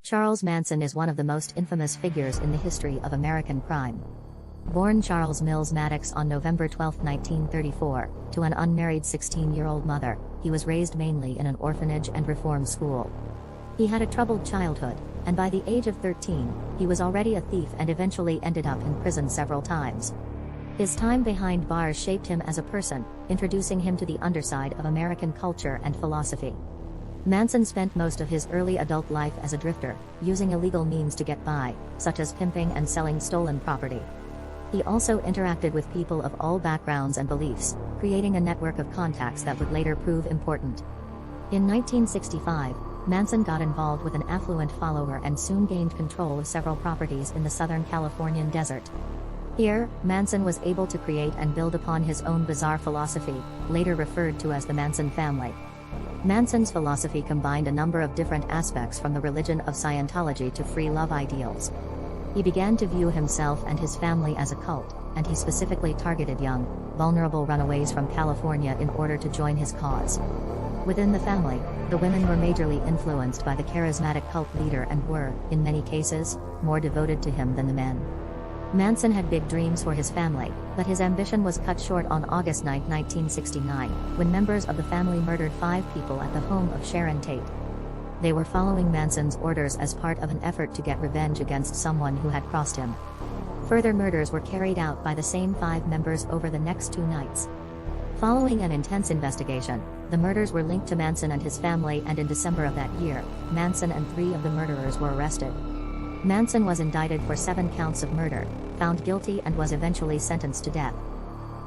Charles Manson is one of the most infamous figures in the history of American crime. Born Charles Mills Maddox on November 12, 1934, to an unmarried 16-year-old mother, he was raised mainly in an orphanage and reform school. He had a troubled childhood, and by the age of 13, he was already a thief and eventually ended up in prison several times. His time behind bars shaped him as a person, introducing him to the underside of American culture and philosophy. Manson spent most of his early adult life as a drifter, using illegal means to get by, such as pimping and selling stolen property. He also interacted with people of all backgrounds and beliefs, creating a network of contacts that would later prove important. In 1965, Manson got involved with an affluent follower and soon gained control of several properties in the Southern Californian desert. Here, Manson was able to create and build upon his own bizarre philosophy, later referred to as the Manson Family. Manson's philosophy combined a number of different aspects from the religion of Scientology to free love ideals. He began to view himself and his family as a cult, and he specifically targeted young, vulnerable runaways from California in order to join his cause. Within the family, the women were majorly influenced by the charismatic cult leader and were, in many cases, more devoted to him than the men. Manson had big dreams for his family, but his ambition was cut short on August 9, 1969, when members of the family murdered 5 people at the home of Sharon Tate. They were following Manson's orders as part of an effort to get revenge against someone who had crossed him. Further murders were carried out by the same 5 members over the next 2 nights. Following an intense investigation, the murders were linked to Manson and his family, and in December of that year, Manson and 3 of the murderers were arrested. Manson was indicted for 7 counts of murder, found guilty, and was eventually sentenced to death.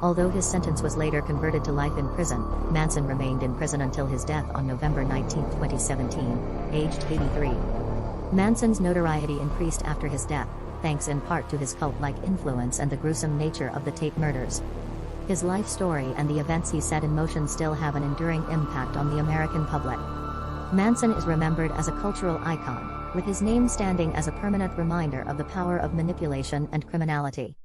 Although his sentence was later converted to life in prison, Manson remained in prison until his death on November 19, 2017, aged 83. Manson's notoriety increased after his death, thanks in part to his cult-like influence and the gruesome nature of the Tate murders. His life story and the events he set in motion still have an enduring impact on the American public. Manson is remembered as a cultural icon, with his name standing as a permanent reminder of the power of manipulation and criminality.